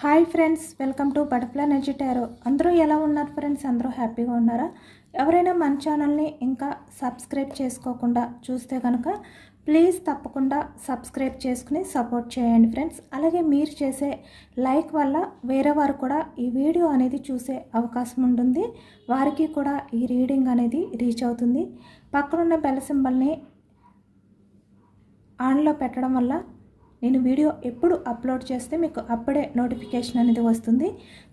Hi friends, welcome to butterfly energy tarot. అందరూ ఎలా ఉన్నారు ఫ్రెండ్స్? అందరూ హ్యాపీగా ఉన్నారా? ఎవరైనా మన ఛానల్ని ఇంకా సబ్స్క్రైబ్ చేసుకోకుండా చూస్తే కనుక ప్లీజ్ తప్పకుండా సబ్స్క్రైబ్ చేసుకుని సపోర్ట్ చేయండి ఫ్రెండ్స్. అలాగే మీరు చేసే లైక్ వల్ల వేరే వారు కూడా ఈ వీడియో అనేది చూసే అవకాశం ఉంటుంది. వారికి కూడా ఈ రీడింగ్ అనేది రీచ్ అవుతుంది. పక్కనున్న బెల్ సింబల్ని ఆన్లో పెట్టడం వల్ల నేను వీడియో ఎప్పుడు అప్లోడ్ చేస్తే మీకు అప్పుడే నోటిఫికేషన్ అనేది వస్తుంది.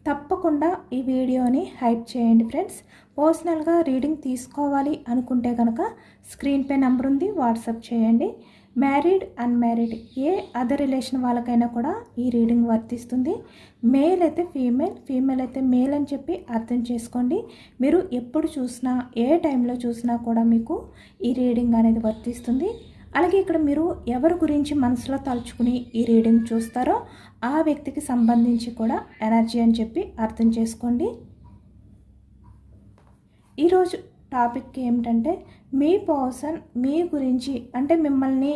తప్పకుండా ఈ వీడియోని హైప్ చేయండి ఫ్రెండ్స్. పర్సనల్గా రీడింగ్ తీసుకోవాలి అనుకుంటే కనుక స్క్రీన్పై నెంబర్ ఉంది, వాట్సాప్ చేయండి. మ్యారీడ్, అన్మ్యారీడ్ ఏ అదర్ రిలేషన్ వాళ్ళకైనా కూడా ఈ రీడింగ్ వర్తిస్తుంది. మేల్ అయితే ఫీమేల్, ఫీమేల్ అయితే మేల్ అని చెప్పి అర్థం చేసుకోండి. మీరు ఎప్పుడు చూసినా ఏ టైంలో చూసినా కూడా మీకు ఈ రీడింగ్ అనేది వర్తిస్తుంది. అలాగే ఇక్కడ మీరు ఎవరి గురించి మనసులో తలుచుకుని ఈ రీడింగ్ చూస్తారో ఆ వ్యక్తికి సంబంధించి కూడా ఎనర్జీ అని చెప్పి అర్థం చేసుకోండి. ఈరోజు టాపిక్ ఏమిటంటే మీ పర్సన్ మీ గురించి, అంటే మిమ్మల్ని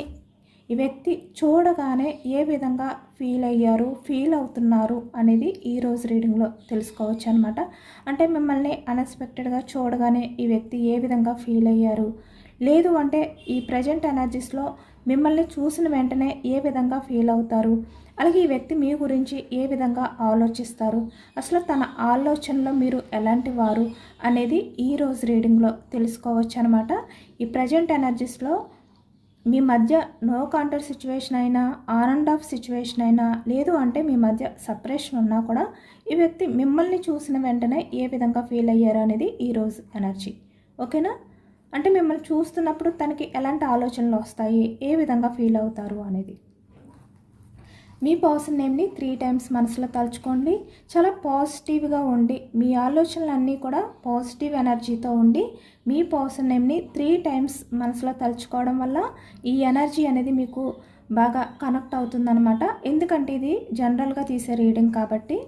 ఈ వ్యక్తి చూడగానే ఏ విధంగా ఫీల్ అవుతున్నారు అనేది ఈరోజు రీడింగ్లో తెలుసుకోవచ్చు అనమాట. అంటే మిమ్మల్ని అన్ఎక్స్పెక్టెడ్గా చూడగానే ఈ వ్యక్తి ఏ విధంగా ఫీల్ అయ్యారు, లేదు అంటే ఈ ప్రజెంట్ ఎనర్జీస్లో మిమ్మల్ని చూసిన వెంటనే ఏ విధంగా ఫీల్ అవుతారు, అలాగే ఈ వ్యక్తి మీ గురించి ఏ విధంగా ఆలోచిస్తారు, అసలు తన ఆలోచనలో మీరు ఎలాంటి వారు అనేది ఈరోజు రీడింగ్లో తెలుసుకోవచ్చు అనమాట. ఈ ప్రజెంట్ ఎనర్జీస్లో మీ మధ్య నో కాంటాక్ట్ సిచ్యువేషన్ అయినా, ఆన్ అండ్ ఆఫ్ సిచ్యువేషన్ అయినా, లేదు అంటే మీ మధ్య సపరేషన్ ఉన్నా కూడా ఈ వ్యక్తి మిమ్మల్ని చూసిన వెంటనే ఏ విధంగా ఫీల్ అయ్యారు అనేది ఈరోజు ఎనర్జీ. ఓకేనా? అంటే మిమ్మల్ని చూస్తున్నప్పుడు తనకి ఎలాంటి ఆలోచనలు వస్తాయి, ఏ విధంగా ఫీల్ అవుతారు అనేది. మీ పర్సన్ నేమ్ని 3 టైమ్స్ మనసులో తలుచుకోండి. చాలా పాజిటివ్గా ఉండి, మీ ఆలోచనలన్నీ కూడా పాజిటివ్ ఎనర్జీతో ఉండి మీ పర్సన్ నేమ్ని 3 టైమ్స్ మనసులో తలుచుకోవడం వల్ల ఈ ఎనర్జీ అనేది మీకు బాగా కనెక్ట్ అవుతుందన్నమాట. ఎందుకంటే ఇది జనరల్గా తీసే రీడింగ్ కాబట్టి.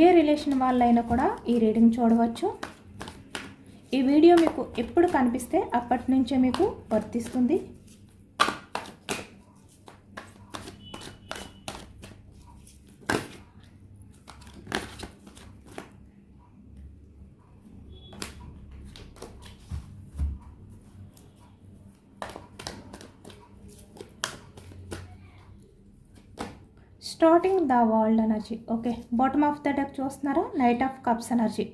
ఏ రిలేషన్ వాళ్ళైనా కూడా ఈ రీడింగ్ చూడవచ్చు. ఈ వీడియో మీకు ఎప్పుడు కనిపిస్తే అప్పటి నుంచే మీకు వర్తిస్తుంది. Starting the world energy. Okay, bottom of the deck చూస్తున్నారా? Knight of cups energy.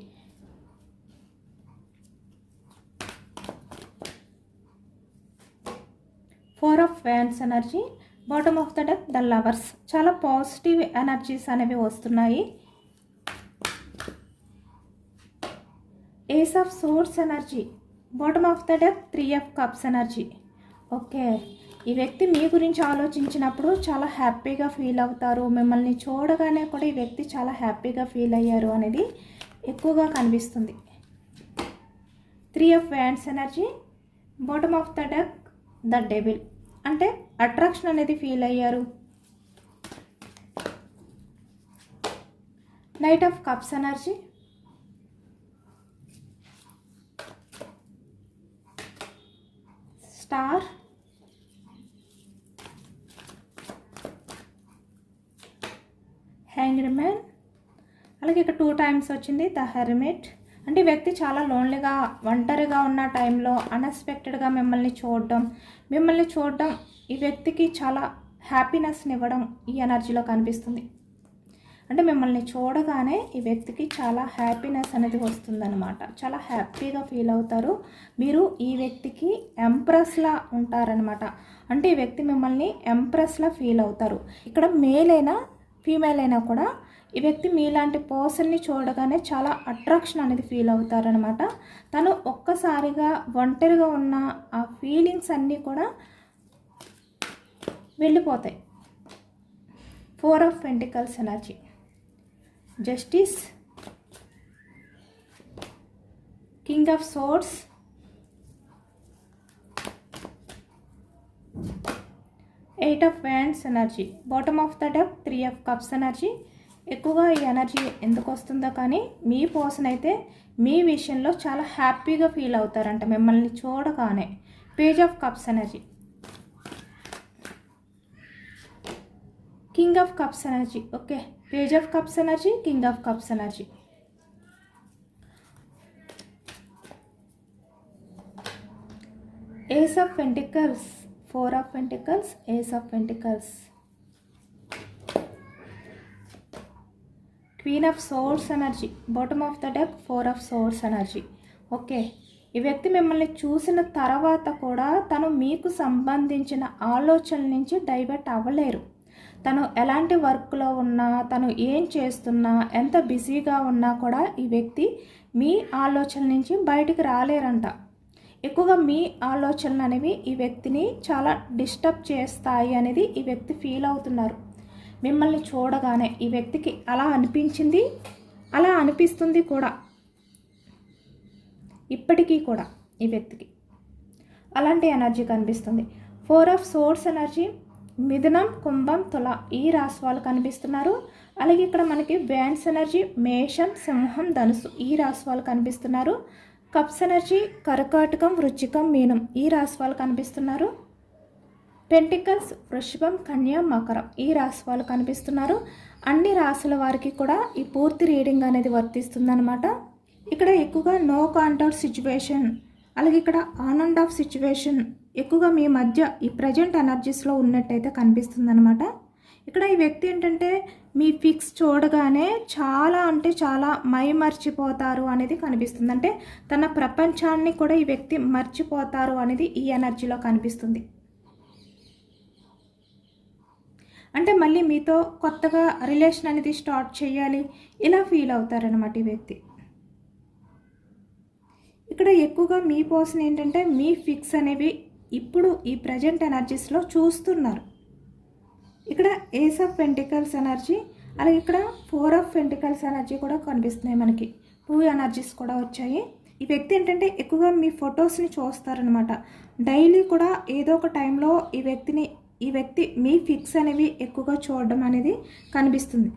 Four of wands energy. Bottom of the deck the lovers. చాలా పాజిటివ్ ఎనర్జీస్ అనేవి వస్తున్నాయి. Ace of swords energy. Bottom of the deck 3 of cups energy. Okay, ఈ వ్యక్తి మీ గురించి ఆలోచించినప్పుడు చాలా హ్యాపీగా ఫీల్ అవుతారు. మిమ్మల్ని చూడగానే కూడా ఈ వ్యక్తి చాలా హ్యాపీగా ఫీల్ అయ్యారు అనేది ఎక్కువగా కనిపిస్తుంది. 3 of wands energy. Bottom of the deck the devil. అంటే అట్రాక్షన్ అనేది ఫీల్ అయ్యారు. Night of cups energy. Star. Hanged man. అలాగే ఇక్కడ 2 టైమ్స్ వచ్చింది ద హెర్మిట్. అంటే వ్యక్తి చాలా లోన్లీగా, ఒంటరిగా ఉన్న టైంలో అన్ఎక్స్పెక్టెడ్గా మిమ్మల్ని చూడడం ఈ వ్యక్తికి చాలా హ్యాపీనెస్ని ఇవ్వడం ఈ ఎనర్జీలో కనిపిస్తుంది. అంటే మిమ్మల్ని చూడగానే ఈ వ్యక్తికి చాలా హ్యాపీనెస్ అనేది వస్తుందన్నమాట. చాలా హ్యాపీగా ఫీల్ అవుతారు. మీరు ఈ వ్యక్తికి ఎంప్రెస్లా ఉంటారనమాట. అంటే ఈ వ్యక్తి మిమ్మల్ని ఎంప్రెస్లా ఫీల్ అవుతారు. ఇక్కడ మేల్ అయినా ఫీమేల్ అయినా కూడా ఈ వ్యక్తి మీలాంటి పర్సన్ని చూడగానే చాలా అట్రాక్షన్ అనేది ఫీల్ అవుతారనమాట. తను ఒక్కసారిగా ఒంటరిగా ఉన్న ఆ ఫీలింగ్స్ అన్నీ కూడా వెళ్ళిపోతాయి. 4 of pentacles energy. Justice. King of swords. Eight of wands energy. Bottom of the deck 3 of cups energy. ఎక్కువగా ఈ ఎనర్జీ ఎందుకు వస్తుందో కానీ మీ పర్సన్ అయితే మీ విషయంలో చాలా హ్యాపీగా ఫీల్ అవుతారంట మిమ్మల్ని చూడగానే. Page of cups energy, king of cups energy. Okay, page of cups energy, king of cups energy. Ace of pentacles, four of pentacles, ace of pentacles, queen of swords energy, bottom of the deck, four of swords energy. Okay, ఈ వ్యక్తి మిమ్మల్ని చూసిన తర్వాత కూడా తను మీకు సంబంధించిన ఆలోచనల నుంచి డైవర్ట్ అవ్వలేరు. తను ఎలాంటి వర్క్లో ఉన్నా, తను ఏం చేస్తున్నా, ఎంత బిజీగా ఉన్నా కూడా ఈ వ్యక్తి మీ ఆలోచనల నుంచి బయటికి రాలేరంట. ఎక్కువగా మీ ఆలోచనలు అనేవి ఈ వ్యక్తిని చాలా డిస్టర్బ్ చేస్తాయి అనేది ఈ వ్యక్తి ఫీల్ అవుతున్నారు. మిమ్మల్ని చూడగానే ఈ వ్యక్తికి అలా అనిపించింది, అలా అనిపిస్తుంది కూడా. ఇప్పటికీ కూడా ఈ వ్యక్తికి అలాంటి ఎనర్జీ కనిపిస్తుంది. ఫోర్ ఆఫ్ సోర్స్ ఎనర్జీ, మిథునం, కుంభం, తుల ఈ రాశి వాళ్ళు కనిపిస్తున్నారు. అలాగే ఇక్కడ మనకి వ్యాన్స్ ఎనర్జీ, మేషం, సింహం, ధనుసు ఈ రాశి వాళ్ళు కనిపిస్తున్నారు. కప్స్ ఎనర్జీ, కర్కాటకం, వృశ్చికం, మీనం ఈ రాశి వాళ్ళు కనిపిస్తున్నారు. పెంటికల్స్, వృషభం, కన్య, మకరం ఈ రాశి వాళ్ళు కనిపిస్తున్నారు. అన్ని రాశుల వారికి కూడా ఈ పూర్తి రీడింగ్ అనేది వర్తిస్తుందన్నమాట. ఇక్కడ ఎక్కువగా నో కాంటాక్ట్ సిచ్యువేషన్, అలాగే ఇక్కడ ఆన్ అండ్ ఆఫ్ సిచ్యువేషన్ ఎక్కువగా మీ మధ్య ఈ ప్రజెంట్ ఎనర్జీస్లో ఉన్నట్టయితే కనిపిస్తుందన్నమాట. ఇక్కడ ఈ వ్యక్తి ఏంటంటే మీ ఫిక్స్ చూడగానే చాలా అంటే చాలా మర్చిపోతారు అనేది కనిపిస్తుంది. అంటే తన ప్రపంచాన్ని కూడా ఈ వ్యక్తి మర్చిపోతారు అనేది ఈ ఎనర్జీలో కనిపిస్తుంది. అంటే మళ్ళీ మీతో కొత్తగా రిలేషన్ అనేది స్టార్ట్ చేయాలి ఇలా ఫీల్ అవుతారనమాట ఈ వ్యక్తి. ఇక్కడ ఎక్కువగా మీ పర్సన్ ఏంటంటే మీ ఫిక్స్ అనేవి ఇప్పుడు ఈ ప్రజెంట్ ఎనర్జీస్లో చూస్తున్నారు. ఇక్కడ ఏస్ ఆఫ్ పెంటికల్స్ ఎనర్జీ, అలాగే ఇక్కడ ఫోర్ ఆఫ్ పెంటికల్స్ ఎనర్జీ కూడా కనిపిస్తున్నాయి. మనకి 2 ఎనర్జీస్ కూడా వచ్చాయి. ఈ వ్యక్తి ఏంటంటే ఎక్కువగా మీ ఫొటోస్ని చూస్తారనమాట. డైలీ కూడా ఏదో ఒక టైంలో ఈ వ్యక్తి మీ ఫిక్స్ అనేవి ఎక్కువగా చూడడం అనేది కనిపిస్తుంది.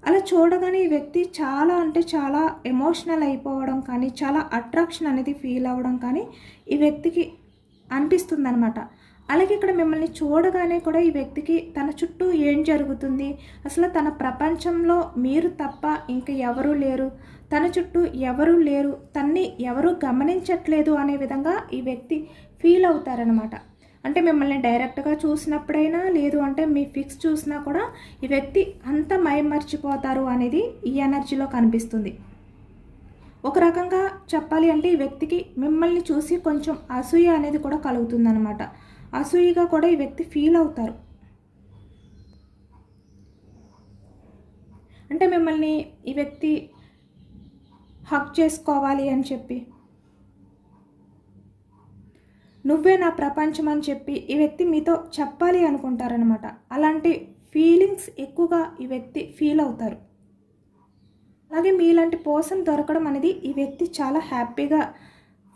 అలా చూడగానే ఈ వ్యక్తి చాలా అంటే చాలా ఎమోషనల్ అయిపోవడం కానీ, చాలా అట్రాక్షన్ అనేది ఫీల్ అవ్వడం కానీ ఈ వ్యక్తికి అనిపిస్తుంది అనమాట. అలాగే ఇక్కడ మిమ్మల్ని చూడగానే కూడా ఈ వ్యక్తికి తన చుట్టూ ఏం జరుగుతుంది, అసలు తన ప్రపంచంలో మీరు తప్ప ఇంకా ఎవరూ లేరు, తన చుట్టూ ఎవరూ లేరు, తన్ని ఎవరూ గమనించట్లేదు అనే విధంగా ఈ వ్యక్తి ఫీల్ అవుతారనమాట. అంటే మిమ్మల్ని డైరెక్ట్గా చూసినప్పుడైనా, లేదు అంటే మీ ఫిక్స్ చూసినా కూడా ఈ వ్యక్తి అంత మర్చిపోతారు అనేది ఈ ఎనర్జీలో కనిపిస్తుంది. ఒక రకంగా చెప్పాలి అంటే ఈ వ్యక్తికి మిమ్మల్ని చూసి కొంచెం అసూయ అనేది కూడా కలుగుతుందన్నమాట. అసూయగా కూడా ఈ వ్యక్తి ఫీల్ అవుతారు. అంటే మిమ్మల్ని ఈ వ్యక్తి హక్ చేసుకోవాలి అని చెప్పి, నువ్వే నా ప్రపంచం అని చెప్పి ఈ వ్యక్తి మీతో చెప్పాలి అనుకుంటారనమాట. అలాంటి ఫీలింగ్స్ ఎక్కువగా ఈ వ్యక్తి ఫీల్ అవుతారు. అలాగే మీలాంటి పర్సన్ దొరకడం అనేది ఈ వ్యక్తి చాలా హ్యాపీగా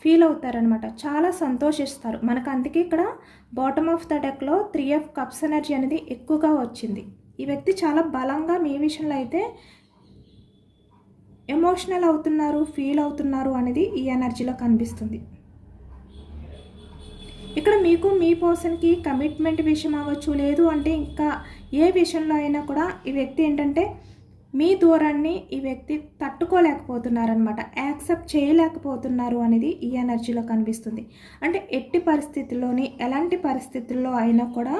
ఫీల్ అవుతారనమాట, చాలా సంతోషిస్తారు. మనకు అందుకే ఇక్కడ బాటమ్ ఆఫ్ ద డెక్లో 3 ఆఫ్ కప్స్ ఎనర్జీ అనేది ఎక్కువగా వచ్చింది. ఈ వ్యక్తి చాలా బలంగా మీ విషయంలో అయితే ఎమోషనల్ అవుతున్నారు, ఫీల్ అవుతున్నారు అనేది ఈ ఎనర్జీలో కనిపిస్తుంది. ఇక్కడ మీకు మీ పర్సన్కి కమిట్మెంట్ విషయం అవ్వచ్చు, లేదు అంటే ఇంకా ఏ విషయంలో అయినా కూడా ఈ వ్యక్తి ఏంటంటే మీ దూరాన్ని ఈ వ్యక్తి తట్టుకోలేకపోతున్నారనమాట, యాక్సెప్ట్ చేయలేకపోతున్నారు అనేది ఈ ఎనర్జీలో కనిపిస్తుంది. అంటే ఎట్టి పరిస్థితుల్లోని, ఎలాంటి పరిస్థితుల్లో అయినా కూడా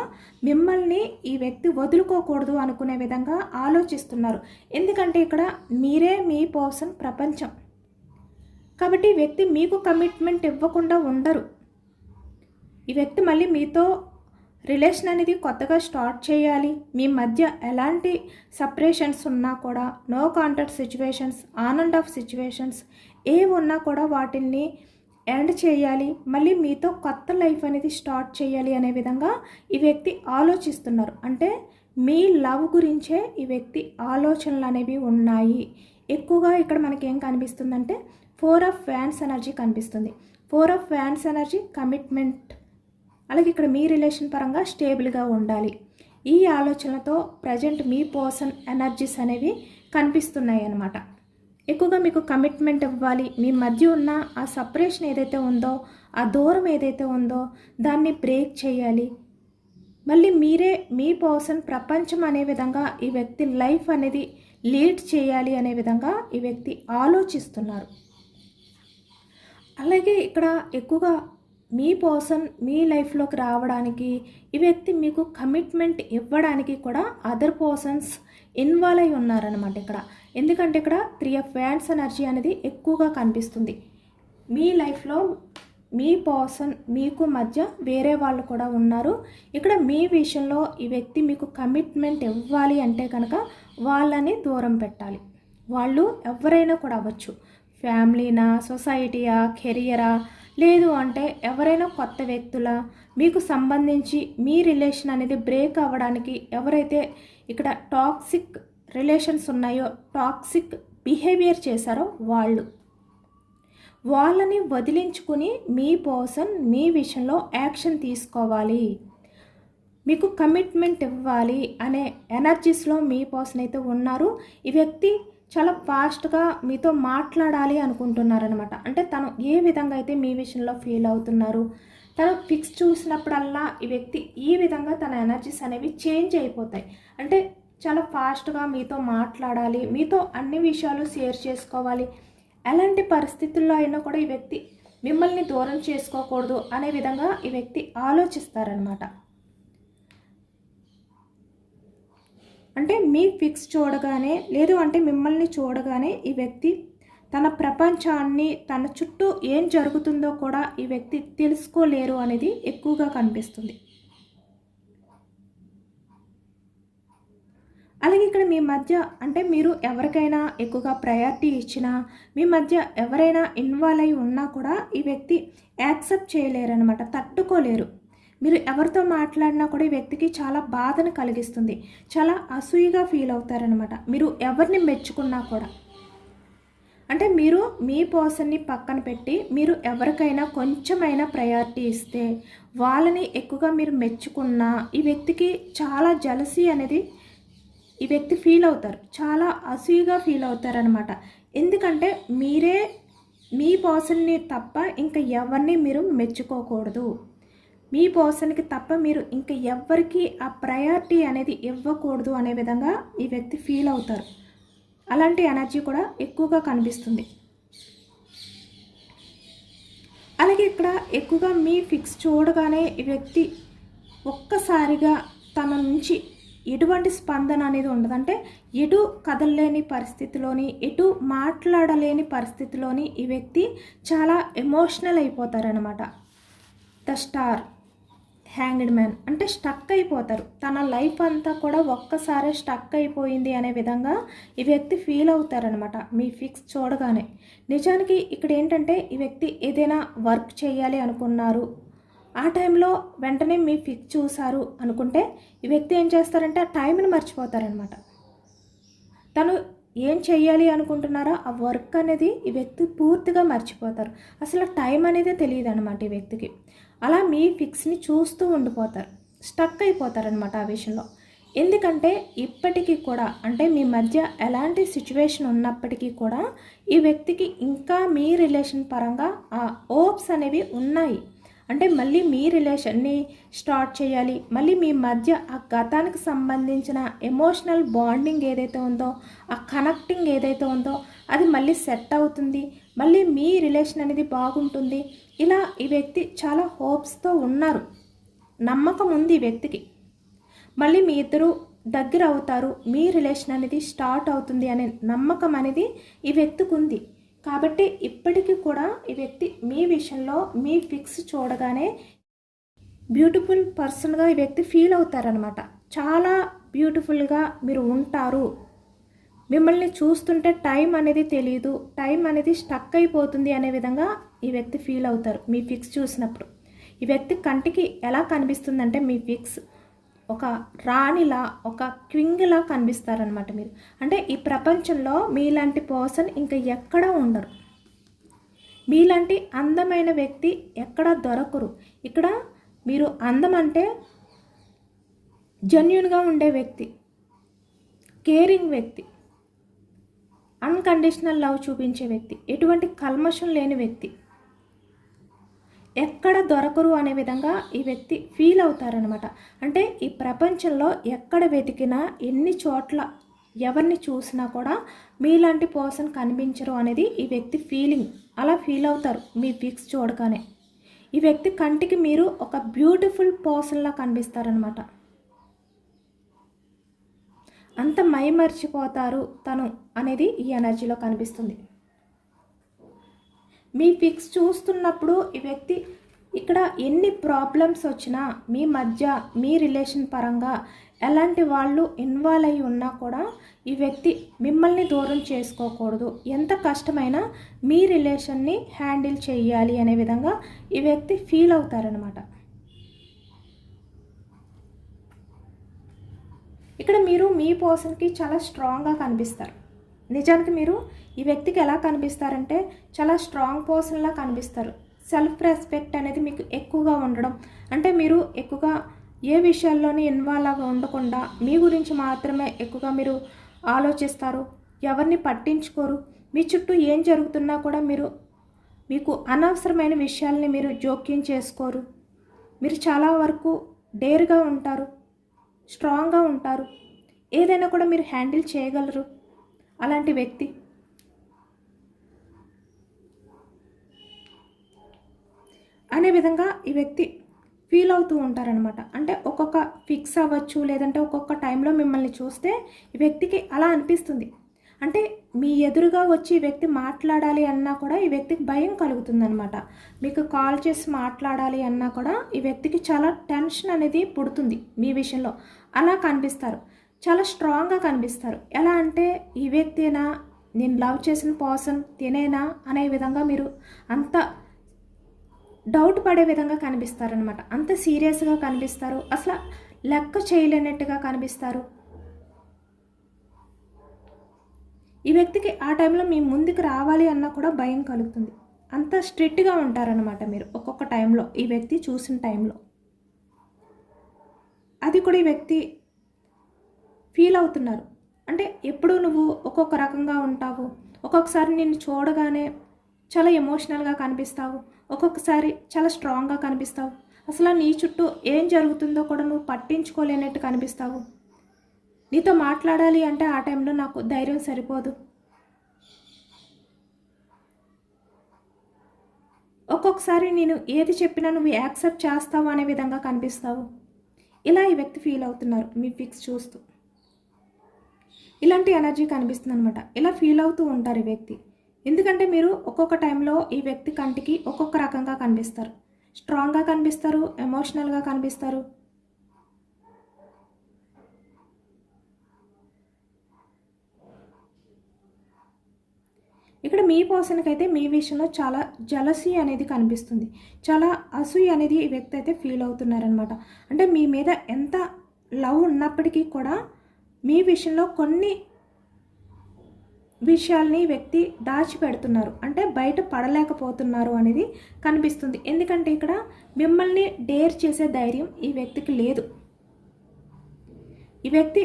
మిమ్మల్ని ఈ వ్యక్తి వదులుకోకూడదు అనుకునే విధంగా ఆలోచిస్తున్నారు. ఎందుకంటే ఇక్కడ మీరే మీ పర్సన్ ప్రపంచం కాబట్టి ఈ వ్యక్తి మీకు కమిట్మెంట్ ఇవ్వకుండా ఉండరు. ఈ వ్యక్తి మళ్ళీ మీతో రిలేషన్ అనేది కొత్తగా స్టార్ట్ చేయాలి, మీ మధ్య ఎలాంటి సపరేషన్స్ ఉన్నా కూడా, no contact situations, on and off situations ఏవి ఉన్నా కూడా వాటిని ఎండ్ చేయాలి, మళ్ళీ మీతో కొత్త లైఫ్ అనేది స్టార్ట్ చేయాలి అనే విధంగా ఈ వ్యక్తి ఆలోచిస్తున్నారు. అంటే మీ లవ్ గురించే ఈ వ్యక్తి ఆలోచనలు అనేవి ఉన్నాయి. ఎక్కువగా ఇక్కడ మనకి ఏం కనిపిస్తుందంటే 4 ఆఫ్ వ్యాండ్స్ ఎనర్జీ కనిపిస్తుంది. 4 ఆఫ్ వ్యాండ్స్ ఎనర్జీ కమిట్మెంట్, అలాగే ఇక్కడ మీ రిలేషన్ పరంగా స్టేబుల్గా ఉండాలి. ఈ ఆలోచనలతో ప్రజెంట్ మీ పర్సన్ ఎనర్జీస్ అనేవి కనిపిస్తున్నాయి అన్నమాట. ఎక్కువగా మీకు కమిట్మెంట్ ఇవ్వాలి, మీ మధ్య ఉన్న ఆ సపరేషన్ ఏదైతే ఉందో, ఆ దూరం ఏదైతే ఉందో దాన్ని బ్రేక్ చేయాలి. మళ్ళీ మీరే మీ పర్సన్ ప్రపంచం అనే విధంగా ఈ వ్యక్తి లైఫ్ అనేది లీడ్ చేయాలి అనే విధంగా ఈ వ్యక్తి ఆలోచిస్తున్నారు. అలాగే ఇక్కడ ఎక్కువగా మీ పర్సన్ మీ లైఫ్లోకి రావడానికి, ఈ వ్యక్తి మీకు కమిట్మెంట్ ఇవ్వడానికి కూడా అదర్ పర్సన్స్ ఇన్వాల్వ్ అయి ఉన్నారనమాట ఇక్కడ. ఎందుకంటే ఇక్కడ 3 of Wands ఎనర్జీ అనేది ఎక్కువగా కనిపిస్తుంది. మీ లైఫ్లో మీ పర్సన్ మీకు మధ్య వేరే వాళ్ళు కూడా ఉన్నారు. ఇక్కడ మీ విషయంలో ఈ వ్యక్తి మీకు కమిట్మెంట్ ఇవ్వాలి అంటే కనుక వాళ్ళని దూరం పెట్టాలి. వాళ్ళు ఎవరైనా కూడా అవ్వచ్చు, ఫ్యామిలీనా, సొసైటీయా, కెరియరా, లేదు అంటే ఎవరైనా కొత్త వ్యక్తుల, మీకు సంబంధించి మీ రిలేషన్ అనేది బ్రేక్ అవ్వడానికి ఎవరైతే ఇక్కడ టాక్సిక్ రిలేషన్స్ ఉన్నాయో, టాక్సిక్ బిహేవియర్ చేశారో వాళ్ళని వదిలించుకుని మీ పర్సన్ మీ విషయంలో యాక్షన్ తీసుకోవాలి, మీకు కమిట్మెంట్ ఇవ్వాలి అనే ఎనర్జీస్లో మీ పర్సన్ అయితే ఉన్నారు. ఈ వ్యక్తి చాలా ఫాస్ట్గా మీతో మాట్లాడాలి అనుకుంటున్నారనమాట. అంటే తను ఏ విధంగా అయితే మీ విషయంలో ఫీల్ అవుతున్నారు, తను ఫిక్స్ చూసినప్పుడల్లా ఈ వ్యక్తి ఈ విధంగా తన ఎనర్జీస్ అనేవి చేంజ్ అయిపోతాయి. అంటే చాలా ఫాస్ట్గా మీతో మాట్లాడాలి, మీతో అన్ని విషయాలు షేర్ చేసుకోవాలి. ఎలాంటి పరిస్థితుల్లో అయినా కూడా ఈ వ్యక్తి మిమ్మల్ని దూరం చేసుకోకూడదు అనే విధంగా ఈ వ్యక్తి ఆలోచిస్తారనమాట. అంటే మీ ఫిక్స్ చూడగానే, లేదు అంటే మిమ్మల్ని చూడగానే ఈ వ్యక్తి తన ప్రపంచాన్ని, తన చుట్టూ ఏం జరుగుతుందో కూడా ఈ వ్యక్తి తెలుసుకోలేరు అనేది ఎక్కువగా కనిపిస్తుంది. అలాగే ఇక్కడ మీ మధ్య అంటే మీరు ఎవరికైనా ఎక్కువగా ప్రయారిటీ ఇచ్చినా, మీ మధ్య ఎవరైనా ఇన్వాల్వ్ అయి ఉన్నా కూడా ఈ వ్యక్తి యాక్సెప్ట్ చేయలేరు అనమాట, తట్టుకోలేరు. మీరు ఎవరితో మాట్లాడినా కూడా ఈ వ్యక్తికి చాలా బాధను కలిగిస్తుంది, చాలా అసూయగా ఫీల్ అవుతారనమాట. మీరు ఎవరిని మెచ్చుకున్నా కూడా, అంటే మీరు మీ పర్సన్ని పక్కన పెట్టి మీరు ఎవరికైనా కొంచెమైనా ప్రయారిటీ ఇస్తే, వాళ్ళని ఎక్కువగా మీరు మెచ్చుకున్నా ఈ వ్యక్తికి చాలా జలసీ అనేది ఈ వ్యక్తి ఫీల్ అవుతారు, చాలా అసూయగా ఫీల్ అవుతారనమాట. ఎందుకంటే మీరే మీ పర్సన్ని తప్ప ఇంకా ఎవరిని మీరు మెచ్చుకోకూడదు, మీ పర్సన్కి తప్ప మీరు ఇంకా ఎవ్వరికి ఆ ప్రయారిటీ అనేది ఇవ్వకూడదు అనే విధంగా ఈ వ్యక్తి ఫీల్ అవుతారు. అలాంటి ఎనర్జీ కూడా ఎక్కువగా కనిపిస్తుంది. అలాగే ఇక్కడ ఎక్కువగా మీ ఫిక్స్ చూడగానే ఈ వ్యక్తి ఒక్కసారిగా తన నుంచి ఎటువంటి స్పందన అనేది ఉండదు. అంటే ఎటు కదలలేని పరిస్థితిలోని, ఎటు మాట్లాడలేని పరిస్థితిలోని ఈ వ్యక్తి చాలా ఎమోషనల్ అయిపోతారనమాట. ద స్టార్, హ్యాంగ్డ్ మ్యాన్, అంటే స్టక్ అయిపోతారు. తన లైఫ్ అంతా కూడా ఒక్కసారి స్టక్ అయిపోయింది అనే విధంగా ఈ వ్యక్తి ఫీల్ అవుతారనమాట మీ ఫిక్స్ చూడగానే. నిజానికి ఇక్కడ ఏంటంటే ఈ వ్యక్తి ఏదైనా వర్క్ చేయాలి అనుకున్నారు, ఆ టైంలో వెంటనే మీ ఫిక్స్ చూసారు అనుకుంటే ఈ వ్యక్తి ఏం చేస్తారంటే ఆ టైంని మర్చిపోతారనమాట. తను ఏం చెయ్యాలి అనుకుంటున్నారో ఆ వర్క్ అనేది ఈ వ్యక్తి పూర్తిగా మర్చిపోతారు. అసలు టైం అనేది తెలియదు అనమాట ఈ వ్యక్తికి. అలా మీ ఫిక్స్ని చూస్తూ ఉండిపోతారు, స్టక్ అయిపోతారనమాట ఆ విషయంలో. ఎందుకంటే ఇప్పటికీ కూడా, అంటే మీ మధ్య ఎలాంటి సిచ్యువేషన్ ఉన్నప్పటికీ కూడా ఈ వ్యక్తికి ఇంకా మీ రిలేషన్ పరంగా ఆ హోప్స్ అనేవి ఉన్నాయి. అంటే మళ్ళీ మీ రిలేషన్ని స్టార్ట్ చేయాలి, మళ్ళీ మీ మధ్య ఆ గతానికి సంబంధించిన ఎమోషనల్ బాండింగ్ ఏదైతే ఉందో, ఆ కనెక్టింగ్ ఏదైతే ఉందో అది మళ్ళీ సెట్ అవుతుంది, మళ్ళీ మీ రిలేషన్ అనేది బాగుంటుంది. ఇలా ఈ వ్యక్తి చాలా హోప్స్తో ఉన్నారు, నమ్మకం ఉంది ఈ వ్యక్తికి. మళ్ళీ మీ ఇద్దరు దగ్గర అవుతారు, మీ రిలేషన్ అనేది స్టార్ట్ అవుతుంది అనే నమ్మకం అనేది ఈ వ్యక్తికి ఉంది. కాబట్టి ఇప్పటికీ కూడా ఈ వ్యక్తి మీ విషయంలో మీ ఫిక్స్ చూడగానే బ్యూటిఫుల్ పర్సన్గా ఈ వ్యక్తి ఫీల్ అవుతారనమాట. చాలా బ్యూటిఫుల్గా మీరు ఉంటారు, మిమ్మల్ని చూస్తుంటే టైం అనేది తెలియదు, టైం అనేది స్టక్ అయిపోతుంది అనే విధంగా ఈ వ్యక్తి ఫీల్ అవుతారు మీ ఫిక్స్ చూసినప్పుడు. ఈ వ్యక్తి కంటికి ఎలా కనిపిస్తుందంటే మీ ఫిక్స్ ఒక రాణిలా, ఒక క్వింగ్లా కనిపిస్తారనమాట మీరు. అంటే ఈ ప్రపంచంలో మీలాంటి పర్సన్ ఇంకా ఎక్కడా ఉండరు, మీలాంటి అందమైన వ్యక్తి ఎక్కడా దొరకరు. ఇక్కడ మీరు అందం అంటే జెన్యూన్గా ఉండే వ్యక్తి, కేరింగ్ వ్యక్తి, అన్కండిషనల్ లవ్ చూపించే వ్యక్తి, ఎటువంటి కల్మషం లేని వ్యక్తి, ఎక్కడ దొరకరు అనే విధంగా ఈ వ్యక్తి ఫీల్ అవుతారనమాట. అంటే ఈ ప్రపంచంలో ఎక్కడ వెతికినా, ఎన్ని చోట్ల ఎవరిని చూసినా కూడా మీలాంటి పర్సన్ కనిపించరు అనేది ఈ వ్యక్తి ఫీలింగ్. అలా ఫీల్ అవుతారు మీ పిక్స్ చూడగానే. ఈ వ్యక్తి కంటికి మీరు ఒక బ్యూటిఫుల్ పర్సన్లా కనిపిస్తారనమాట. అంత మైమర్చిపోతారు తను అనేది ఈ ఎనర్జీలో కనిపిస్తుంది. మీ పిక్స్ చూస్తున్నప్పుడు ఈ వ్యక్తి ఇక్కడ ఎన్ని ప్రాబ్లమ్స్ వచ్చినా మీ మధ్య, మీ రిలేషన్ పరంగా ఎలాంటి వాళ్ళు ఇన్వాల్వ్ అయి ఉన్నా కూడా ఈ వ్యక్తి మిమ్మల్ని దూరం చేసుకోకూడదు, ఎంత కష్టమైనా మీ రిలేషన్ని హ్యాండిల్ చేయాలి అనే విధంగా ఈ వ్యక్తి ఫీల్ అవుతారనమాట. ఇక్కడ మీరు మీ పర్సన్కి చాలా స్ట్రాంగ్గా కనిపిస్తారు. నిజానికి మీరు ఈ వ్యక్తికి ఎలా కనిపిస్తారంటే చాలా స్ట్రాంగ్ పర్సన్లా కనిపిస్తారు. సెల్ఫ్ రెస్పెక్ట్ అనేది మీకు ఎక్కువగా ఉండడం, అంటే మీరు ఎక్కువగా ఏ విషయాల్లోని ఇన్వాల్వ్ అవి ఉండకుండా మీ గురించి మాత్రమే ఎక్కువగా మీరు ఆలోచిస్తారు, ఎవరిని పట్టించుకోరు. మీ చుట్టూ ఏం జరుగుతున్నా కూడా మీకు అనవసరమైన విషయాల్ని మీరు జోక్యం చేసుకోరు. మీరు చాలా వరకు డేర్గా ఉంటారు, స్ట్రాంగ్గా ఉంటారు, ఏదైనా కూడా మీరు హ్యాండిల్ చేయగలరు. అలాంటి వ్యక్తి అనే విధంగా ఈ వ్యక్తి ఫీల్ అవుతూ ఉంటారనమాట. అంటే ఒక్కొక్క ఫిక్స్ అవ్వచ్చు, లేదంటే ఒక్కొక్క టైంలో మిమ్మల్ని చూస్తే ఈ వ్యక్తికి అలా అనిపిస్తుంది. అంటే మీ ఎదురుగా వచ్చి ఈ వ్యక్తి మాట్లాడాలి అన్నా కూడా ఈ వ్యక్తికి భయం కలుగుతుందనమాట. మీకు కాల్ చేసి మాట్లాడాలి అన్నా కూడా ఈ వ్యక్తికి చాలా టెన్షన్ అనేది పుడుతుంది మీ విషయంలో. అలా కనిపిస్తారు, చాలా స్ట్రాంగ్గా కనిపిస్తారు. ఎలా అంటే ఈ వ్యక్తినా, నేను లవ్ చేసిన పర్సన్ తినేనా అనే విధంగా మీరు అంత డౌట్ పడే విధంగా కనిపిస్తారనమాట. అంత సీరియస్గా కనిపిస్తారు, అసలు లెక్క చేయలేనట్టుగా కనిపిస్తారు. ఈ వ్యక్తికి ఆ టైంలో మీ ముందుకు రావాలి అన్నా కూడా భయం కలుగుతుంది. అంత స్ట్రిక్ట్గా ఉంటారనమాట మీరు ఒక్కొక్క టైంలో, ఈ వ్యక్తి చూసిన టైంలో. అది కూడా ఈ వ్యక్తి ఫీల్ అవుతున్నారు. అంటే ఎప్పుడు నువ్వు ఒక్కొక్క రకంగా ఉంటావు, ఒక్కొక్కసారి నిన్ను చూడగానే చాలా ఎమోషనల్గా కనిపిస్తావు, ఒక్కొక్కసారి చాలా స్ట్రాంగ్గా కనిపిస్తావు, అసలు నీ చుట్టూ ఏం జరుగుతుందో కూడా నువ్వు పట్టించుకోలేనట్టు కనిపిస్తావు. నీతో మాట్లాడాలి అంటే ఆ టైంలో నాకు ధైర్యం సరిపోదు, ఒక్కొక్కసారి నేను ఏది చెప్పినా నువ్వు యాక్సెప్ట్ చేస్తావు అనే విధంగా కనిపిస్తావు. ఇలా ఈ వ్యక్తి ఫీల్ అవుతున్నారు మీ పిక్స్ చూస్తూ. ఇలాంటి ఎనర్జీ కనిపిస్తుంది అనమాట. ఇలా ఫీల్ అవుతూ ఉంటారు ఈ వ్యక్తి. ఎందుకంటే మీరు ఒక్కొక్క టైంలో ఈ వ్యక్తి కంటికి ఒక్కొక్క రకంగా కనిపిస్తారు. స్ట్రాంగ్గా కనిపిస్తారు, ఎమోషనల్గా కనిపిస్తారు. ఇక్కడ మీ పర్సన్కి అయితే మీ విషయంలో చాలా జలసీ అనేది కనిపిస్తుంది, చాలా అసూయ అనేది ఈ వ్యక్తి అయితే ఫీల్ అవుతున్నారనమాట. అంటే మీ మీద ఎంత లవ్ ఉన్నప్పటికీ కూడా మీ విషయంలో కొన్ని విషయాల్ని వ్యక్తి దాచిపెడుతున్నారు, అంటే బయట పడలేకపోతున్నారు అనేది కనిపిస్తుంది. ఎందుకంటే ఇక్కడ మిమ్మల్ని డేర్ చేసే ధైర్యం ఈ వ్యక్తికి లేదు. ఈ వ్యక్తి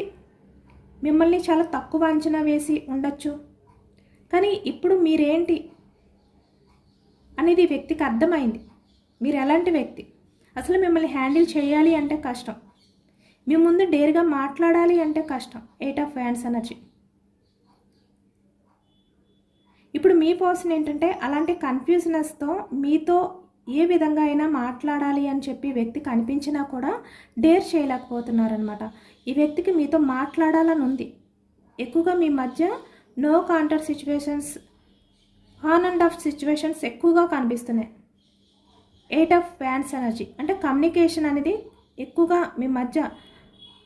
మిమ్మల్ని చాలా తక్కువ అంచనా వేసి ఉండొచ్చు, కానీ ఇప్పుడు మీరేంటి అనేది ఈ వ్యక్తికి అర్థమైంది. మీరు ఎలాంటి వ్యక్తి, అసలు మిమ్మల్ని హ్యాండిల్ చేయాలి అంటే కష్టం, మీ ముందు డేర్గా మాట్లాడాలి అంటే కష్టం. 8 ఆఫ్ వ్యాండ్స్ ఎనర్జీ. ఇప్పుడు మీ పర్సన్ ఏంటంటే అలాంటి కన్ఫ్యూజనెస్తో మీతో ఏ విధంగా అయినా మాట్లాడాలి అని చెప్పి వ్యక్తి కనిపించినా కూడా డేర్ చేయలేకపోతున్నారనమాట. ఈ వ్యక్తికి మీతో మాట్లాడాలని ఉంది. ఎక్కువగా మీ మధ్య no contact situations, on and off situations ఎక్కువగా కనిపిస్తున్నాయి. 8 ఆఫ్ వ్యాండ్స్ ఎనర్జీ అంటే కమ్యూనికేషన్ అనేది ఎక్కువగా మీ మధ్య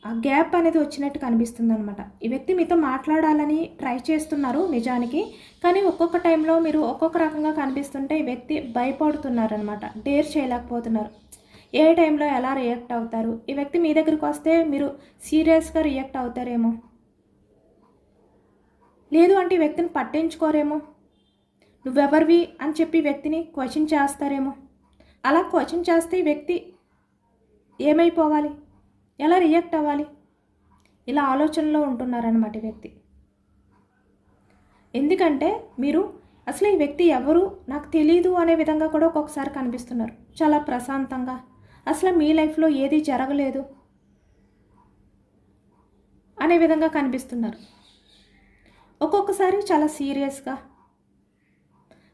ఆ గ్యాప్ అనేది వచ్చినట్టు కనిపిస్తుంది అనమాట. ఈ వ్యక్తి మీతో మాట్లాడాలని ట్రై చేస్తున్నారు నిజానికి, కానీ ఒక్కొక్క టైంలో మీరు ఒక్కొక్క రకంగా కనిపిస్తుంటే ఈ వ్యక్తి భయపడుతున్నారనమాట, డేర్ చేయలేకపోతున్నారు. ఏ టైంలో ఎలా రియాక్ట్ అవుతారు, ఈ వ్యక్తి మీ దగ్గరికి వస్తే మీరు సీరియస్గా రియాక్ట్ అవుతారేమో, లేదు అంటే ఈ వ్యక్తిని పట్టించుకోరేమో, నువ్వెవరివి అని చెప్పి వ్యక్తిని క్వశ్చన్ చేస్తారేమో. అలా క్వశ్చన్ చేస్తే ఈ వ్యక్తి ఏమైపోవాలి, ఎలా రియాక్ట్ అవ్వాలి, ఇలా ఆలోచనలో ఉంటున్నారన్నమాట ఈ వ్యక్తి. ఎందుకంటే మీరు అసలు ఈ వ్యక్తి ఎవరు నాకు తెలీదు అనే విధంగా కూడా ఒక్కొక్కసారి కనిపిస్తున్నారు. చాలా ప్రశాంతంగా, అసలు మీ లైఫ్లో ఏది జరగలేదు అనే విధంగా కనిపిస్తున్నారు. ఒక్కొక్కసారి చాలా సీరియస్గా,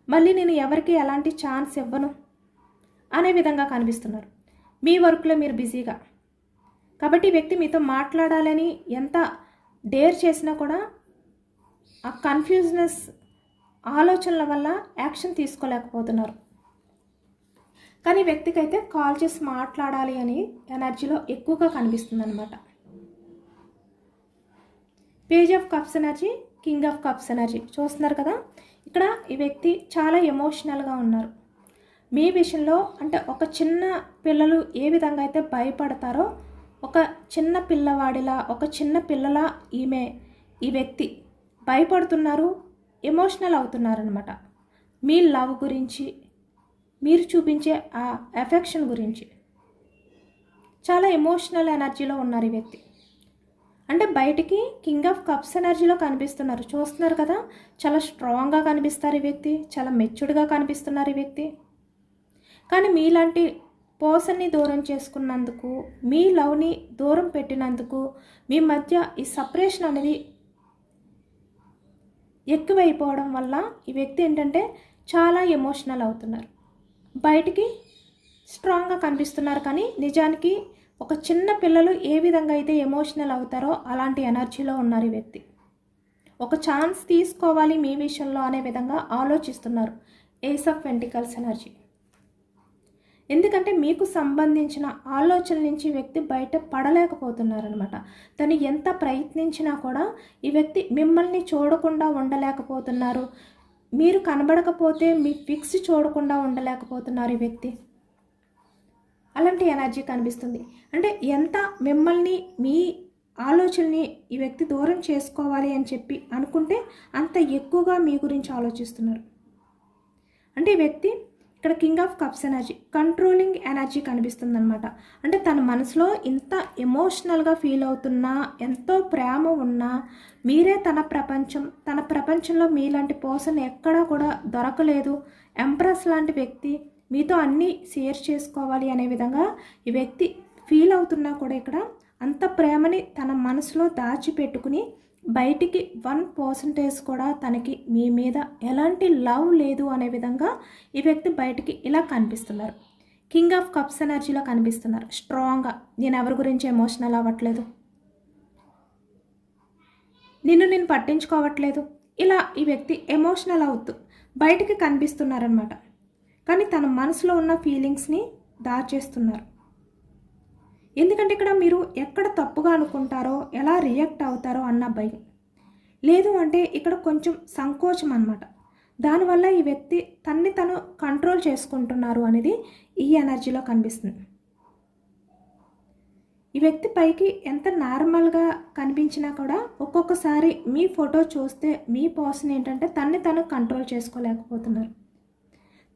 మళ్ళీ నేను ఎవరికి ఎలాంటి ఛాన్స్ ఇవ్వను అనే విధంగా కనిపిస్తున్నారు. మీ వర్క్లో మీరు బిజీగా, కాబట్టి ఈ వ్యక్తి మీతో మాట్లాడాలని ఎంత డేర్ చేసినా కూడా ఆ కన్ఫ్యూజ్నెస్ ఆలోచనల వల్ల యాక్షన్ తీసుకోలేకపోతున్నారు. కానీ వ్యక్తికి అయితే కాల్ చేసి మాట్లాడాలి అని ఎనర్జీలో ఎక్కువగా కనిపిస్తుంది అనమాట. Page of cups energy, king of cups energy చూస్తున్నారు కదా. ఇక్కడ ఈ వ్యక్తి చాలా ఎమోషనల్గా ఉన్నారు. మీ విషయంలో అంటే ఒక చిన్న పిల్లలు ఏ విధంగా అయితే భయపడతారో, ఒక చిన్న పిల్లవాడిలా, ఒక చిన్న పిల్లలా ఈ వ్యక్తి భయపడుతున్నారు, ఎమోషనల్ అవుతున్నారనమాట. మీ లవ్ గురించి, మీరు చూపించే ఆ ఎఫెక్షన్ గురించి చాలా ఎమోషనల్ ఎనర్జీలో ఉన్నారు ఈ వ్యక్తి. అంటే బయటికి కింగ్ ఆఫ్ కప్స్ ఎనర్జీలో కనిపిస్తున్నారు, చూస్తున్నారు కదా. చాలా స్ట్రాంగ్గా కనిపిస్తారు ఈ వ్యక్తి, చాలా మెచ్యూర్డ్గా కనిపిస్తున్నారు ఈ వ్యక్తి. కానీ మీలాంటి పర్సన్ని దూరం చేసుకున్నందుకు, మీ లవ్ని దూరం పెట్టినందుకు, మీ మధ్య ఈ సపరేషన్ అనేది ఎక్కువైపోవడం వల్ల ఈ వ్యక్తి ఏంటంటే చాలా ఎమోషనల్ అవుతున్నారు. బయటికి స్ట్రాంగ్గా కనిపిస్తున్నారు, కానీ నిజానికి ఒక చిన్న పిల్లలు ఏ విధంగా అయితే ఎమోషనల్ అవుతారో అలాంటి ఎనర్జీలో ఉన్నారు ఈ వ్యక్తి. ఒక ఛాన్స్ తీసుకోవాలి మీ విషయంలో అనే విధంగా ఆలోచిస్తున్నారు. Ace of pentacles energy. ఎందుకంటే మీకు సంబంధించిన ఆలోచనల నుంచి వ్యక్తి బయట పడలేకపోతున్నారనమాట. తను ఎంత ప్రయత్నించినా కూడా ఈ వ్యక్తి మిమ్మల్ని చూడకుండా ఉండలేకపోతున్నారు. మీరు కనబడకపోతే మీ ఫిక్స్ చూడకుండా ఉండలేకపోతున్నారు ఈ వ్యక్తి. అలాంటి ఎనర్జీ కనిపిస్తుంది. అంటే ఎంత మిమ్మల్ని, మీ ఆలోచనని ఈ వ్యక్తి దూరం చేసుకోవాలి అని చెప్పి అనుకుంటే అంత ఎక్కువగా మీ గురించి ఆలోచిస్తున్నారు. అంటే ఈ వ్యక్తి ఇక్కడ king of cups energy, controlling energy కనిపిస్తుంది అనమాట. అంటే తన మనసులో ఇంత ఎమోషనల్గా ఫీల్ అవుతున్నా, ఎంతో ప్రేమ ఉన్నా, మీరే తన ప్రపంచం, తన ప్రపంచంలో మీలాంటి పర్సన్ ఎక్కడా కూడా దొరకలేదు, ఎంప్రెస్ లాంటి వ్యక్తి, మీతో అన్నీ షేర్ చేసుకోవాలి అనే విధంగా ఈ వ్యక్తి ఫీల్ అవుతున్నా కూడా ఇక్కడ అంత ప్రేమని తన మనసులో దాచిపెట్టుకుని బయటికి 1% కూడా తనకి మీ మీద ఎలాంటి లవ్ లేదు అనే విధంగా ఈ వ్యక్తి బయటికి ఇలా కనిపిస్తున్నారు. కింగ్ ఆఫ్ కప్స్ ఎనర్జీలో కనిపిస్తున్నారు స్ట్రాంగ్గా. నేను ఎవరి గురించి ఎమోషనల్ అవ్వట్లేదు, నేను పట్టించుకోవట్లేదు, ఇలా ఈ వ్యక్తి ఎమోషనల్ అవుతూ బయటికి కనిపిస్తున్నారనమాట. కానీ తన మనసులో ఉన్న ఫీలింగ్స్ని దాచేస్తున్నారు. ఎందుకంటే ఇక్కడ మీరు ఎక్కడ తప్పుగా అనుకుంటారో, ఎలా రియాక్ట్ అవుతారో అన్న భయం లేదు. అంటే ఇక్కడ కొంచెం సంకోచం అన్నమాట. దానివల్ల ఈ వ్యక్తి తన్ని తను కంట్రోల్ చేసుకుంటున్నారు అనేది ఈ ఎనర్జీలో కనిపిస్తుంది. ఈ వ్యక్తి పైకి ఎంత నార్మల్గా కనిపించినా కూడా ఒక్కొక్కసారి మీ ఫోటో చూస్తే మీ పర్సన్ ఏంటంటే తన్ని తను కంట్రోల్ చేసుకోలేకపోతున్నారు.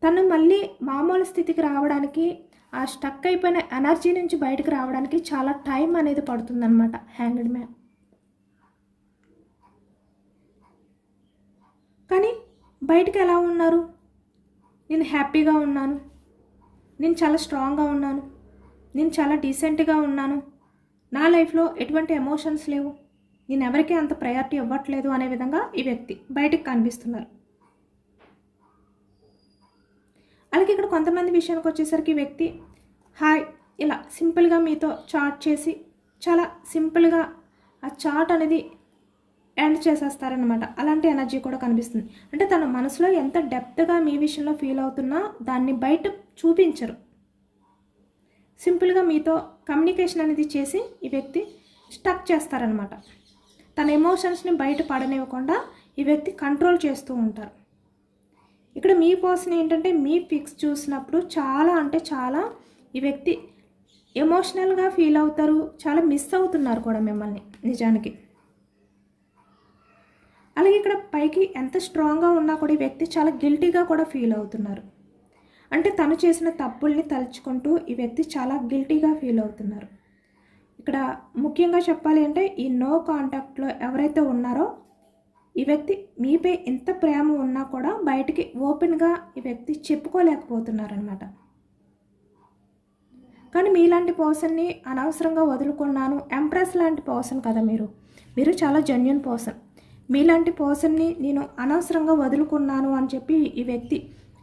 తను మళ్ళీ మామూలు స్థితికి రావడానికి, ఆ స్టక్ అయిపోయిన ఎనర్జీ నుంచి బయటకు రావడానికి చాలా టైం అనేది పడుతుందన్నమాట. Hanged man. కానీ బయటకు ఎలా ఉన్నారు? నేను హ్యాపీగా ఉన్నాను, నేను చాలా స్ట్రాంగ్గా ఉన్నాను, నేను చాలా డీసెంట్గా ఉన్నాను, నా లైఫ్లో ఎటువంటి ఎమోషన్స్ లేవు, నేను ఎవరికీ అంత ప్రయారిటీ ఇవ్వట్లేదు అనే విధంగా ఈ వ్యక్తి బయటకు కనిపిస్తున్నారు. అలాగే ఇక్కడ కొంతమంది విషయానికి వచ్చేసరికి ఈ వ్యక్తి హాయ్ ఇలా సింపుల్గా మీతో చాట్ చేసి చాలా సింపుల్గా ఆ చాట్ అనేది ఎండ్ చేసేస్తారనమాట. అలాంటి ఎనర్జీ కూడా కనిపిస్తుంది. అంటే తన మనసులో ఎంత డెప్త్గా మీ విషయంలో ఫీల్ అవుతున్నా దాన్ని బయట చూపించరు. సింపుల్గా మీతో కమ్యూనికేషన్ అనేది చేసి ఈ వ్యక్తి స్టక్ చేస్తారనమాట. తన ఎమోషన్స్ని బయట పడనివ్వకుండా ఈ వ్యక్తి కంట్రోల్ చేస్తూ ఉంటారు. ఇక్కడ మీ పర్సన్ ఏంటంటే మీ ఫిక్స్ చూసినప్పుడు చాలా అంటే చాలా ఈ వ్యక్తి ఎమోషనల్గా ఫీల్ అవుతారు, చాలా మిస్ అవుతున్నారు కూడా మిమ్మల్ని నిజానికి. అలాగే ఇక్కడ పైకి ఎంత స్ట్రాంగ్గా ఉన్నా కూడా ఈ వ్యక్తి చాలా గిల్టీగా కూడా ఫీల్ అవుతున్నారు. అంటే తను చేసిన తప్పుల్ని తలుచుకుంటూ ఈ వ్యక్తి చాలా గిల్టీగా ఫీల్ అవుతున్నారు. ఇక్కడ ముఖ్యంగా చెప్పాలి అంటే ఈ నో కాంటాక్ట్లో ఎవరైతే ఉన్నారో ఈ వ్యక్తి మీపై ఎంత ప్రేమ ఉన్నా కూడా బయటికి ఓపెన్గా ఈ వ్యక్తి చెప్పుకోలేకపోతున్నారనమాట. కానీ మీలాంటి పర్సన్ని అనవసరంగా వదులుకున్నాను. ఎంప్రెస్ లాంటి పర్సన్ కదా మీరు చాలా జెన్యూన్ పర్సన్. మీలాంటి పర్సన్ని నేను అనవసరంగా వదులుకున్నాను అని చెప్పి ఈ వ్యక్తి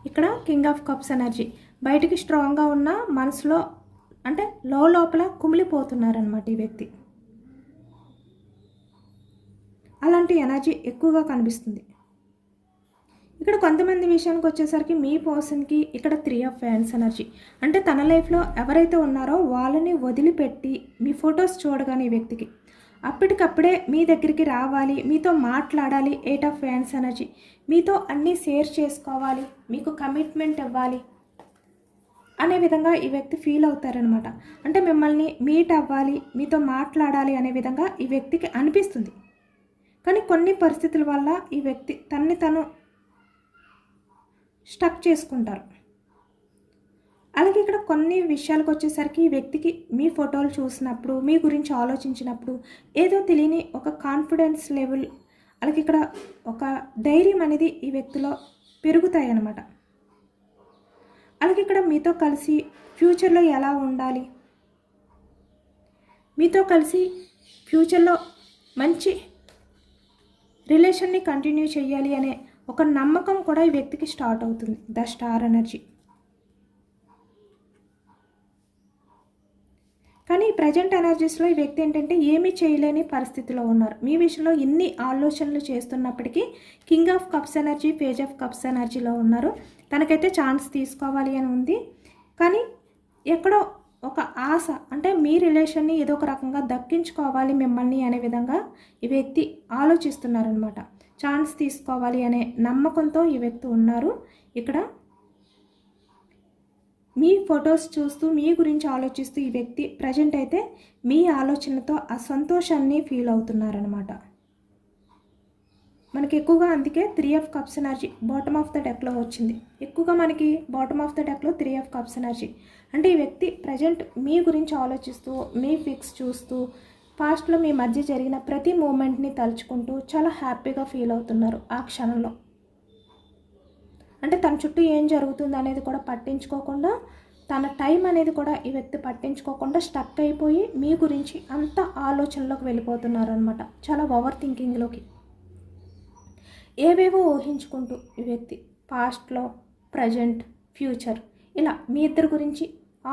ఇక్కడ కింగ్ ఆఫ్ కప్స్ ఎనర్జీ బయటికి స్ట్రాంగ్గా ఉన్న మనసులో అంటే లోపల కుమిలిపోతున్నారనమాట ఈ వ్యక్తి. అలాంటి ఎనర్జీ ఎక్కువగా కనిపిస్తుంది. ఇక్కడ కొంతమంది విషయానికి వచ్చేసరికి మీ పర్సన్కి ఇక్కడ 3 ఆఫ్ వ్యాండ్స్ ఎనర్జీ అంటే తన లైఫ్లో ఎవరైతే ఉన్నారో వాళ్ళని వదిలిపెట్టి మీ ఫొటోస్ చూడగానే ఈ వ్యక్తికి అప్పటికప్పుడే మీ దగ్గరికి రావాలి, మీతో మాట్లాడాలి. 8 ఆఫ్ వ్యాండ్స్ ఎనర్జీ మీతో అన్నీ షేర్ చేసుకోవాలి, మీకు కమిట్మెంట్ ఇవ్వాలి అనే విధంగా ఈ వ్యక్తి ఫీల్ అవుతారనమాట. అంటే మిమ్మల్ని మీట్ అవ్వాలి, మీతో మాట్లాడాలి అనే విధంగా ఈ వ్యక్తికి అనిపిస్తుంది. కానీ కొన్ని పరిస్థితుల వల్ల ఈ వ్యక్తి తన్ని తను స్టక్ చేసుకుంటారు. అలాగే ఇక్కడ కొన్ని విషయాలకు వచ్చేసరికి ఈ వ్యక్తికి మీ ఫోటోలు చూసినప్పుడు, మీ గురించి ఆలోచించినప్పుడు ఏదో తెలియని ఒక కాన్ఫిడెన్స్ లెవెల్, అలాగే ఇక్కడ ఒక ధైర్యం అనేది ఈ వ్యక్తిలో పెరుగుతాయి అన్నమాట. అలాగే ఇక్కడ మీతో కలిసి ఫ్యూచర్లో ఎలా ఉండాలి, మీతో కలిసి ఫ్యూచర్లో మంచి రిలేషన్ని కంటిన్యూ చేయాలి అనే ఒక నమ్మకం కూడా ఈ వ్యక్తికి స్టార్ట్ అవుతుంది. The star energy. కానీ ఈ ప్రజెంట్ ఎనర్జీస్లో ఈ వ్యక్తి ఏంటంటే ఏమీ చేయలేని పరిస్థితిలో ఉన్నారు. మీ విషయంలో ఎన్ని ఆలోచనలు చేస్తున్నప్పటికీ king of cups energy, page of cups ఎనర్జీలో ఉన్నారు. తనకైతే ఛాన్స్ తీసుకోవాలి అని ఉంది. కానీ ఎక్కడో ఒక ఆశ అంటే మీ రిలేషన్ని ఏదో ఒక రకంగా దక్కించుకోవాలి మిమ్మల్ని అనే విధంగా ఈ వ్యక్తి ఆలోచిస్తున్నారనమాట. ఛాన్స్ తీసుకోవాలి అనే నమ్మకంతో ఈ వ్యక్తి ఉన్నారు. ఇక్కడ మీ ఫొటోస్ చూస్తూ మీ గురించి ఆలోచిస్తూ ఈ వ్యక్తి ప్రజెంట్ అయితే మీ ఆలోచనలతో ఆ సంతోషాన్ని ఫీల్ అవుతున్నారనమాట. మనకి ఎక్కువగా అందుకే 3 of cups energy bottom of the డెక్లో వచ్చింది. ఎక్కువగా మనకి బాటమ్ ఆఫ్ ద డెక్లో 3 ఆఫ్ కప్స్ ఎనర్జీ అంటే ఈ వ్యక్తి ప్రజెంట్ మీ గురించి ఆలోచిస్తూ, మీ ఫిక్స్ చూస్తూ, పాస్ట్లో మీ మధ్య జరిగిన ప్రతి మూమెంట్ని తలుచుకుంటూ చాలా హ్యాపీగా ఫీల్ అవుతున్నారు ఆ క్షణంలో. అంటే తన చుట్టూ ఏం జరుగుతుంది అనేది కూడా పట్టించుకోకుండా, తన టైం అనేది కూడా ఈ వ్యక్తి పట్టించుకోకుండా స్టక్ అయిపోయి మీ గురించి అంత ఆలోచనలోకి వెళ్ళిపోతున్నారు అనమాట. చాలా ఓవర్ థింకింగ్లోకి ఏవేవో ఊహించుకుంటూ ఈ వ్యక్తి పాస్ట్లో, ప్రజెంట్, ఫ్యూచర్ ఇలా మీ ఇద్దరి గురించి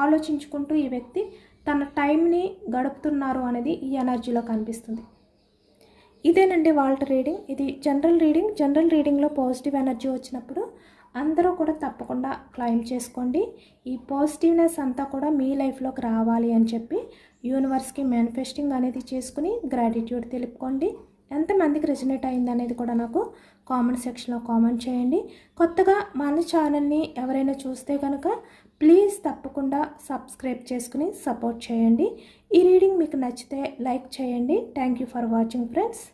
ఆలోచించుకుంటూ ఈ వ్యక్తి తన టైంని గడుపుతున్నారు అనేది ఈ ఎనర్జీలో కనిపిస్తుంది. ఇదేనండి వాళ్ళ రీడింగ్. ఇది జనరల్ రీడింగ్. జనరల్ రీడింగ్లో పాజిటివ్ ఎనర్జీ వచ్చినప్పుడు అందరూ కూడా తప్పకుండా క్లైమ్ చేసుకోండి. ఈ పాజిటివ్నెస్ అంతా కూడా మీ లైఫ్లోకి రావాలి అని చెప్పి యూనివర్స్కి మేనిఫెస్టింగ్ అనేది చేసుకుని గ్రాటిట్యూడ్ తెలుపుకోండి. ఎంతమందికి రెజనేట్ అయింది అనేది కూడా నాకు కామెంట్ సెక్షన్లో కామెంట్ చేయండి. కొత్తగా మన ఛానల్ని ఎవరైనా చూస్తే కనుక ప్లీజ్ తప్పకుండా సబ్స్క్రైబ్ చేసుకుని సపోర్ట్ చేయండి. ఈ రీడింగ్ మీకు నచ్చితే లైక్ చేయండి. Thank you for watching friends.